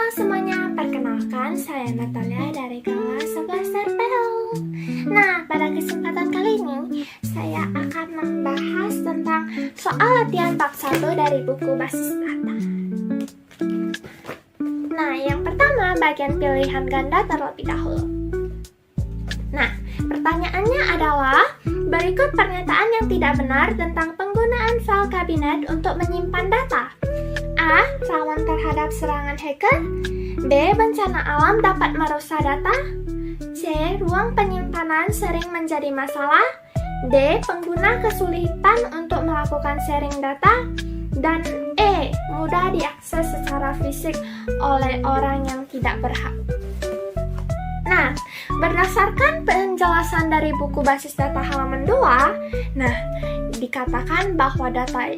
Halo semuanya, perkenalkan saya Natalia dari kelas 11 RPL. Nah, pada kesempatan kali ini saya akan membahas tentang soal latihan bab 1 dari buku basis data. Nah, yang pertama bagian pilihan ganda terlebih dahulu. Nah, pertanyaannya adalah berikut pernyataan yang tidak benar tentang penggunaan file kabinet untuk menyimpan data. A. Rawan terhadap serangan hacker. B. Bencana alam dapat merusak data. C. Ruang penyimpanan sering menjadi masalah. D. Pengguna kesulitan untuk melakukan sharing data. Dan E. Mudah diakses secara fisik oleh orang yang tidak berhak. Nah, berdasarkan penjelasan dari buku basis data halaman 2, dikatakan bahwa data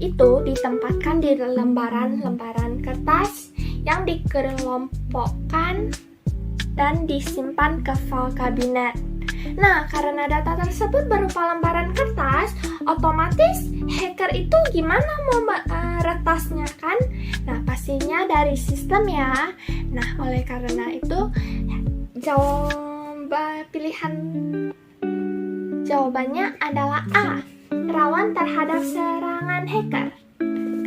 itu ditempatkan di lembaran-lembaran kertas yang dikelompokkan dan disimpan ke file kabinet. Nah, karena data tersebut berupa lembaran kertas, otomatis hacker itu gimana mau meretasnya kan? Nah, pastinya dari sistem ya. Nah, oleh karena itu jawabannya adalah A. Rawan terhadap serangan hacker.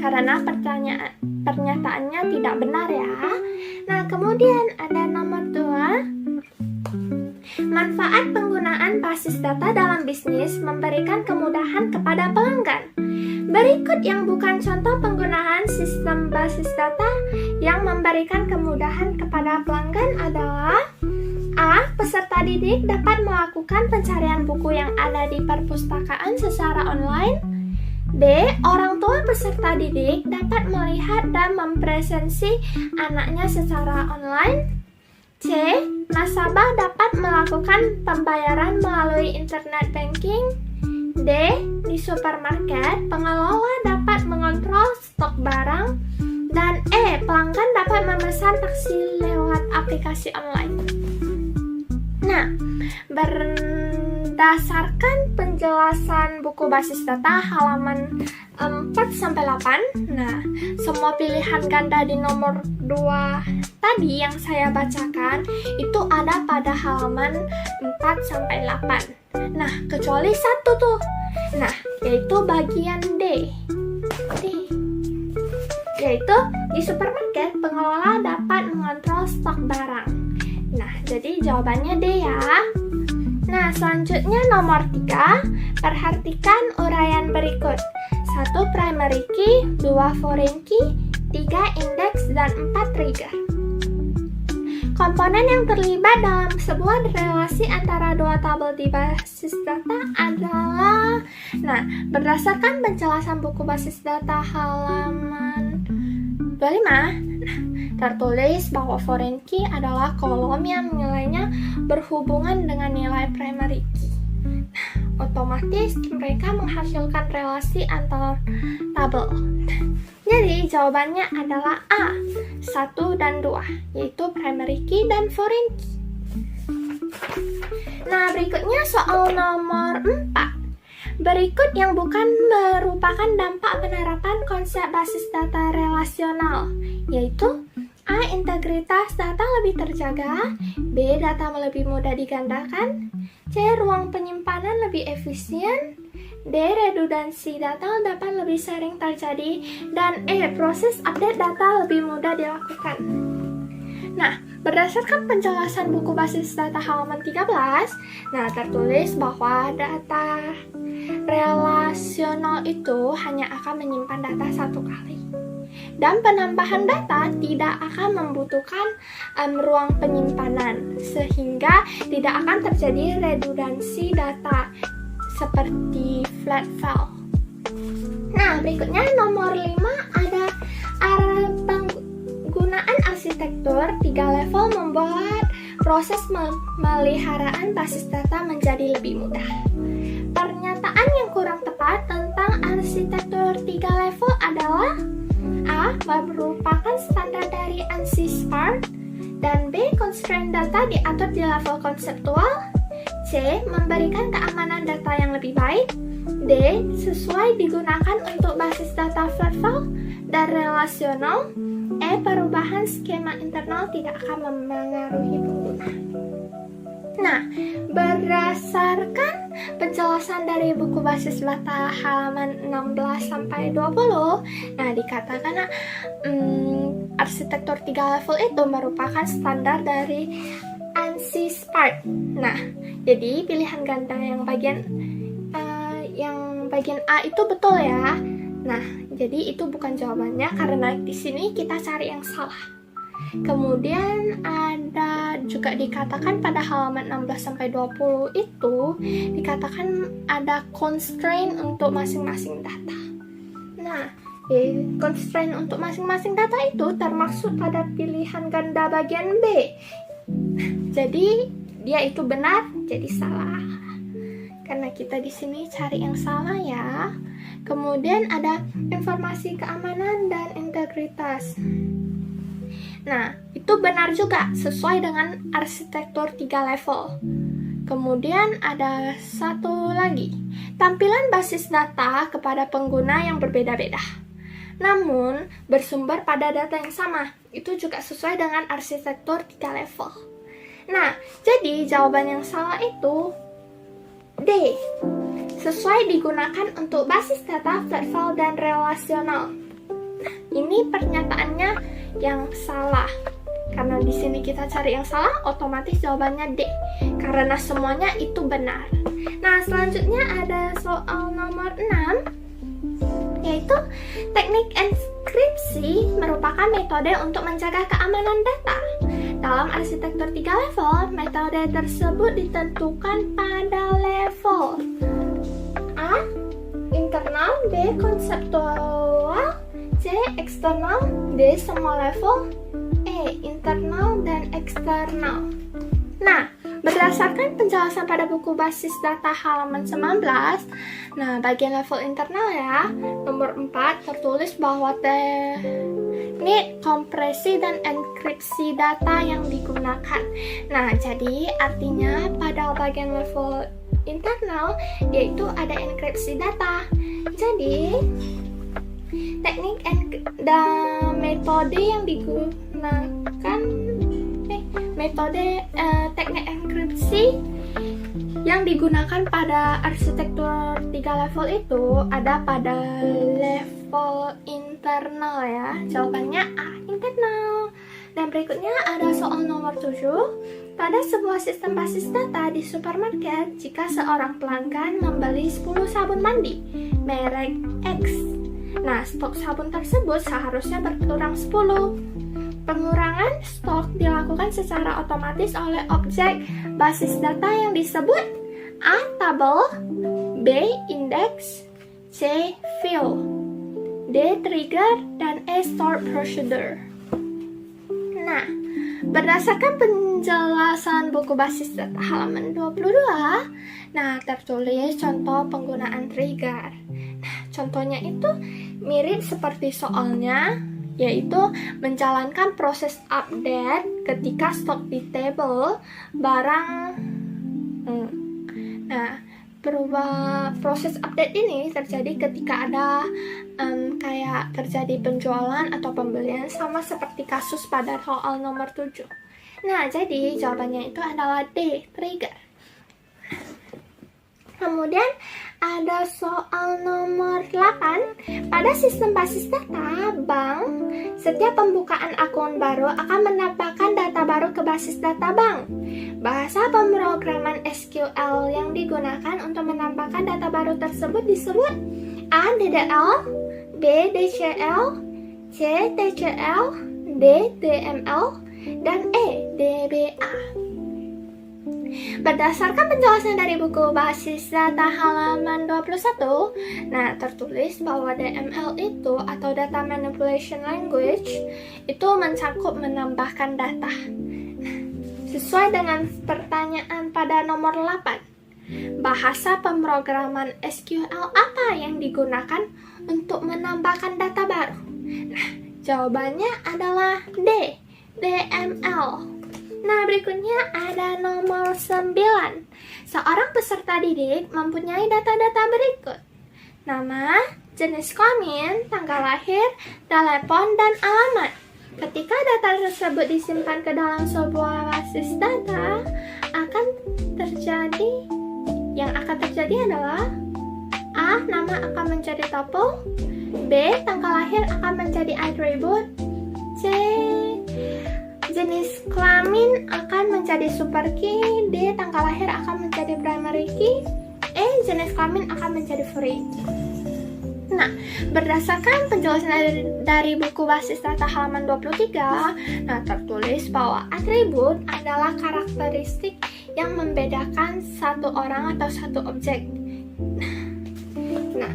Karena pernyataannya tidak benar ya. Nah, kemudian ada nomor 2. Manfaat penggunaan basis data dalam bisnis memberikan kemudahan kepada pelanggan. Berikut yang bukan contoh penggunaan sistem basis data yang memberikan kemudahan kepada pelanggan adalah A. Peserta didik dapat melakukan pencarian buku yang ada di perpustakaan secara online. B. Orang tua peserta didik dapat melihat dan mempresentasi anaknya secara online. C. Nasabah dapat melakukan pembayaran melalui internet banking. D. Di supermarket, pengelola dapat mengontrol stok barang. Dan E. Pelanggan dapat memesan taksi lewat aplikasi online. Nah, berdasarkan penjelasan buku basis data halaman 4-8, semua pilihan ganda di nomor 2 tadi yang saya bacakan itu ada pada halaman 4-8. Nah, kecuali satu tuh. Nah, yaitu bagian D. Yaitu di supermarket, pengelola dapat mengontrol stok barang. Nah, jadi jawabannya D ya. Nah, selanjutnya nomor 3, perhatikan uraian berikut. 1. Primary key, 2. Foreign key, 3. Index, dan 4. Trigger. Komponen yang terlibat dalam sebuah relasi antara dua tabel di basis data adalah, berdasarkan penjelasan buku basis data halaman 25, tertulis bahwa foreign key adalah kolom yang nilainya berhubungan dengan nilai primary key. Otomatis mereka menghasilkan relasi antar tabel. Jadi jawabannya adalah A, 1 dan 2, yaitu primary key dan foreign key. Nah, berikutnya soal nomor 4. Berikut yang bukan merupakan dampak penerapan konsep basis data relasional, yaitu A. Integritas data lebih terjaga. B. Data lebih mudah digandakan. C. Ruang penyimpanan lebih efisien. D. Redundansi data dapat lebih sering terjadi. Dan E. Proses update data lebih mudah dilakukan. Nah, berdasarkan penjelasan buku basis data halaman 13, tertulis bahwa data relasional itu hanya akan menyimpan data satu kali. Dan penambahan data tidak akan membutuhkan ruang penyimpanan, sehingga tidak akan terjadi redundansi data seperti flat file. Nah, berikutnya nomor 5 ada penggunaan arsitektur 3 level membuat proses pemeliharaan basis data menjadi lebih mudah. Pernyataan yang kurang tepat tentang arsitektur 3 level adalah A. Merupakan standar dari ANSI SPART. Dan B. Constraint data diatur di level konseptual. C. Memberikan keamanan data yang lebih baik. D. Sesuai digunakan untuk basis data flat file dan relasional. E. E. Perubahan skema internal tidak akan memengaruhi pengguna. Nah, berdasarkan penjelasan dari buku basis data halaman 16 sampai 20, nah dikatakan arsitektur 3 level itu merupakan standar dari ANSI SPART. Nah, jadi pilihan ganda yang bagian A itu betul ya. Nah, jadi itu bukan jawabannya karena di sini kita cari yang salah. Kemudian ada juga dikatakan pada halaman 16 sampai 20 itu dikatakan ada constraint untuk masing-masing data. Nah, constraint untuk masing-masing data itu termasuk pada pilihan ganda bagian B. Jadi dia itu benar, jadi salah. Karena kita di sini cari yang salah ya. Kemudian ada informasi keamanan dan integritas. Nah, itu benar juga sesuai dengan arsitektur 3 level. Kemudian ada satu lagi, tampilan basis data kepada pengguna yang berbeda-beda. Namun, bersumber pada data yang sama. Itu juga sesuai dengan arsitektur 3 level. Nah, jadi jawaban yang salah itu D. Sesuai digunakan untuk basis data flat dan relasional. Nah, ini pernyataannya yang salah. Karena di sini kita cari yang salah, otomatis jawabannya D. Karena semuanya itu benar. Nah, selanjutnya ada soal nomor 6, yaitu teknik enkripsi merupakan metode untuk menjaga keamanan data. Dalam arsitektur 3 level, metode tersebut ditentukan pada level A. Internal, B. Konseptual, C. Eksternal, D. Semua level, E. Internal dan eksternal. Nah, berdasarkan penjelasan pada buku basis data halaman 19, nah bagian level internal ya, nomor 4 tertulis bahwa teknik kompresi dan enkripsi data yang digunakan. Nah, jadi artinya pada bagian level internal yaitu ada enkripsi data. Jadi teknik dan metode yang digunakan teknik enkripsi yang digunakan pada arsitektur 3 level itu ada pada level internal ya. Jawabannya A, internal. Dan berikutnya ada soal nomor 7. Pada sebuah sistem basis data di supermarket, jika seorang pelanggan membeli 10 sabun mandi merek X, nah stok sabun tersebut seharusnya berkurang 10. Pengurangan stok dilakukan secara otomatis oleh objek basis data yang disebut A. Tabel, B. Index, C. Field, D. Trigger, dan E. Stored Procedure. Nah, berdasarkan penjelasan buku basis data halaman 22, nah tertulis contoh penggunaan trigger. Nah, contohnya itu mirip seperti soalnya, yaitu menjalankan proses update ketika stok di table barang. Nah, proses update ini terjadi ketika ada kayak terjadi penjualan atau pembelian, sama seperti kasus pada soal nomor 7. Nah, jadi jawabannya itu adalah D, trigger. Kemudian ada soal nomor 8. Pada sistem basis data bank, setiap pembukaan akun baru akan menambahkan data baru ke basis data bank. Bahasa pemrograman SQL yang digunakan untuk menambahkan data baru tersebut disebut A. DDL, B. DCL, C. TCL, D. DML, dan E. DBA. Berdasarkan penjelasan dari buku basis data halaman 21, nah tertulis bahwa DML itu atau Data Manipulation Language itu mencakup menambahkan data. Sesuai dengan pertanyaan pada nomor 8, bahasa pemrograman SQL apa yang digunakan untuk menambahkan data baru? Nah, jawabannya adalah D, DML. Nah, berikutnya ada nomor 9. Seorang peserta didik mempunyai data-data berikut: nama, jenis kelamin, tanggal lahir, telepon, dan alamat. Ketika data tersebut disimpan ke dalam sebuah basis data, yang akan terjadi adalah A. Nama akan menjadi tuple, B. Tanggal lahir akan menjadi atribut, C. Jenis kelamin akan menjadi super key, D. Tanggal lahir akan menjadi primary key, E. Jenis kelamin akan menjadi free. Nah, berdasarkan penjelasan dari buku basis data halaman 23, tertulis bahwa atribut adalah karakteristik yang membedakan satu orang atau satu objek. Nah,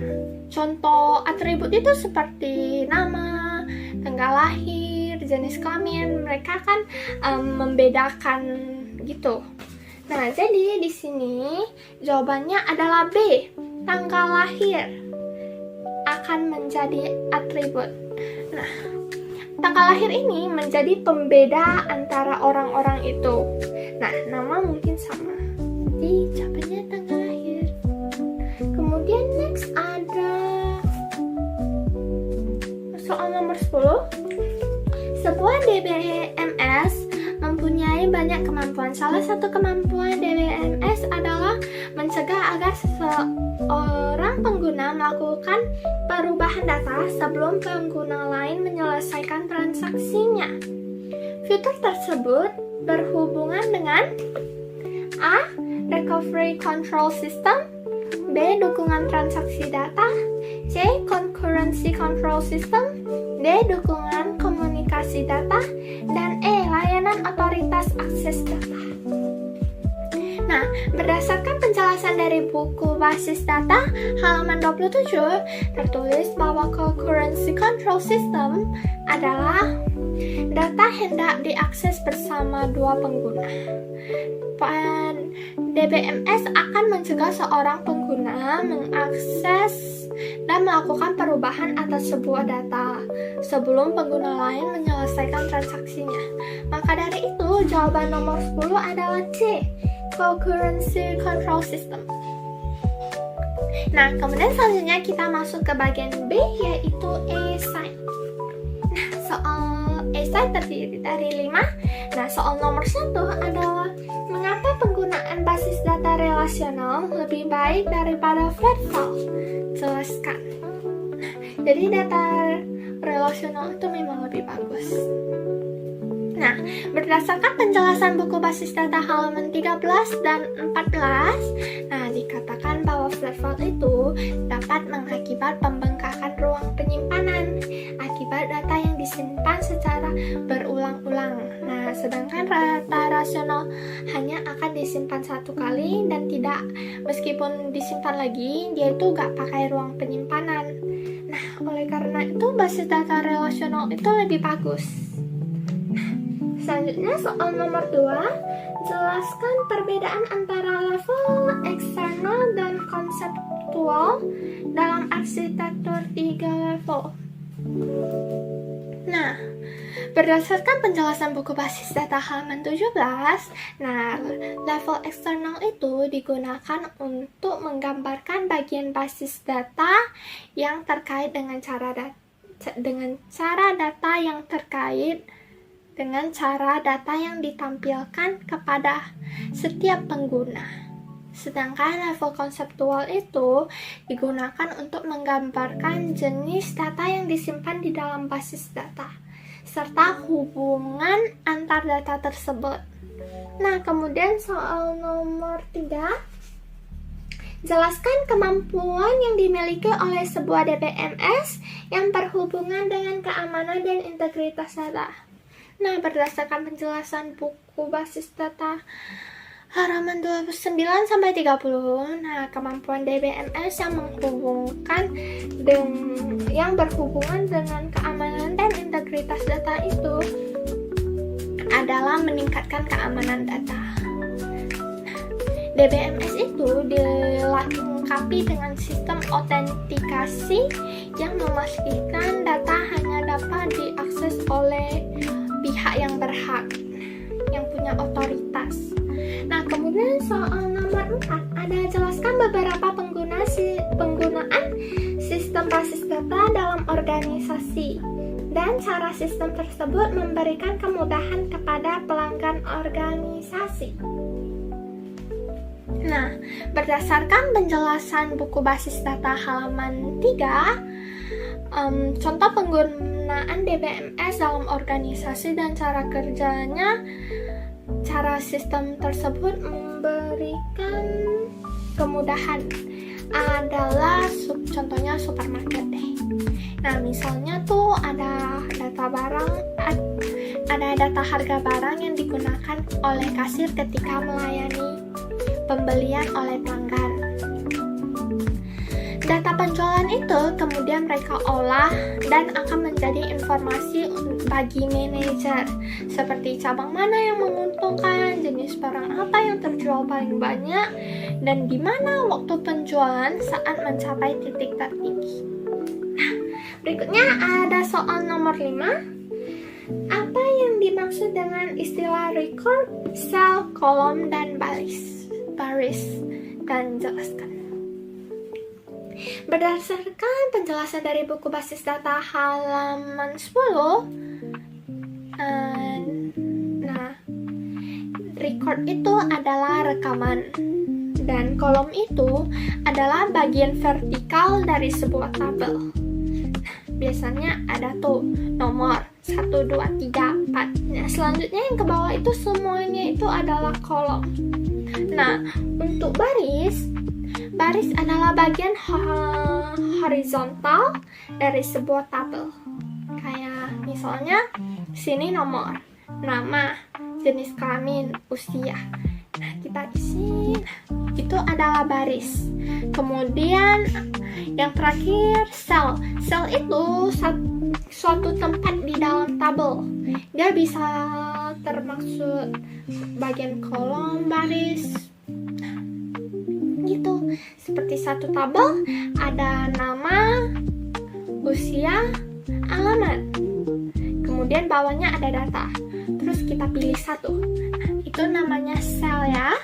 contoh atribut itu seperti nama, tanggal lahir, jenis kelamin, mereka kan membedakan gitu. Nah, jadi di sini jawabannya adalah B. Tanggal lahir akan menjadi atribut. Nah, tanggal lahir ini menjadi pembeda antara orang-orang itu. Nah, nama mungkin sama. Jadi jawabannya tanggal lahir. Kemudian next ada soal nomor 10. Sebuah DBMS mempunyai banyak kemampuan. Salah satu kemampuan DBMS adalah mencegah agar seorang pengguna melakukan perubahan data sebelum pengguna lain menyelesaikan transaksinya. Fitur tersebut berhubungan dengan A. Recovery Control System, B. Dukungan transaksi data, C. Concurrency Control System, D. Dukungan komunikasi data, dan E. Layanan otoritas akses data. Nah, berdasarkan penjelasan dari buku basis data halaman 27, tertulis bahwa concurrency control system adalah data hendak diakses bersama dua pengguna. DBMS akan mencegah seorang pengguna mengakses dan melakukan perubahan atas sebuah data sebelum pengguna lain menyelesaikan transaksinya. Maka dari itu, jawaban nomor 10 adalah C. Concurrency Control System. Nah, kemudian selanjutnya kita masuk ke bagian B, yaitu e-sign. Nah, soal e-sign terdiri dari 5. Nah, soal nomor 1 adalah mengapa penggunaan basis data relasional lebih baik daripada flat file? Jelaskan. Jadi data relasional itu memang lebih bagus. Nah, berdasarkan penjelasan buku basis data halaman 13 dan 14, dikatakan bahwa flat file itu dapat mengakibat pembengkakan ruang penyimpanan akibat data yang disimpan secara berulang-ulang. Nah, sedangkan data rasional hanya akan disimpan satu kali dan tidak, meskipun disimpan lagi, dia itu gak pakai ruang penyimpanan. Nah, oleh karena itu basis data relasional itu lebih bagus. Selanjutnya soal nomor 2, jelaskan perbedaan antara level eksternal dan konseptual dalam arsitektur 3 level. Nah, berdasarkan penjelasan buku basis data halaman 17, level eksternal itu digunakan untuk menggambarkan bagian basis data yang terkait dengan cara data yang ditampilkan kepada setiap pengguna. Sedangkan level konseptual itu digunakan untuk menggambarkan jenis data yang disimpan di dalam basis data, serta hubungan antar data tersebut. Nah, kemudian soal nomor 3, jelaskan kemampuan yang dimiliki oleh sebuah DBMS yang berhubungan dengan keamanan dan integritas data. Nah, berdasarkan penjelasan buku basis data halaman 29-30, kemampuan DBMS yang berhubungan dengan keamanan dan integritas data itu adalah meningkatkan keamanan data. DBMS itu dilengkapi dengan sistem autentikasi yang memastikan data hanya dapat diakses oleh pihak yang berhak, yang punya otoritas. Nah, kemudian soal nomor 4, ada jelaskan beberapa penggunaan sistem basis data dalam organisasi. Dan cara sistem tersebut memberikan kemudahan kepada pelanggan organisasi. Nah, berdasarkan penjelasan buku basis data halaman 3, contoh penggunaan DBMS dalam organisasi dan cara kerjanya, cara sistem tersebut memberikan kemudahan adalah contohnya supermarket deh. Nah, misalnya tuh ada data harga barang yang digunakan oleh kasir ketika melayani pembelian oleh pelanggan. Data penjualan itu kemudian mereka olah dan akan menjadi informasi bagi manajer, seperti cabang mana yang menguntungkan, jenis barang apa yang terjual paling banyak, dan di mana waktu penjualan saat mencapai titik tertinggi. Nah, berikutnya ada soal nomor 5. Apa yang dimaksud dengan istilah record, cell, kolom, dan baris? Dan jelaskan. Berdasarkan penjelasan dari buku basis data halaman 10, record itu adalah rekaman, dan kolom itu adalah bagian vertikal dari sebuah tabel. Biasanya ada tuh nomor 1, 2, 3, 4. Nah, selanjutnya yang ke bawah itu semuanya itu adalah kolom. Nah, untuk baris adalah bagian horizontal dari sebuah tabel. Kayak misalnya sini nomor, nama, jenis kelamin, usia. Nah, kita isi. Itu adalah baris. Kemudian yang terakhir sel. Sel itu suatu tempat di dalam tabel. Dia bisa termaksud bagian kolom, baris, gitu. Seperti satu tabel ada nama, usia, alamat. Kemudian bawahnya ada data. Terus kita pilih satu. Nah, itu namanya sel ya.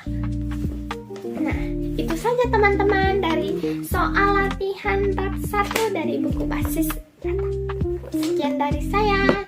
Nah, itu saja teman-teman dari soal latihan bab 1 dari buku basis data. Sekian dari saya.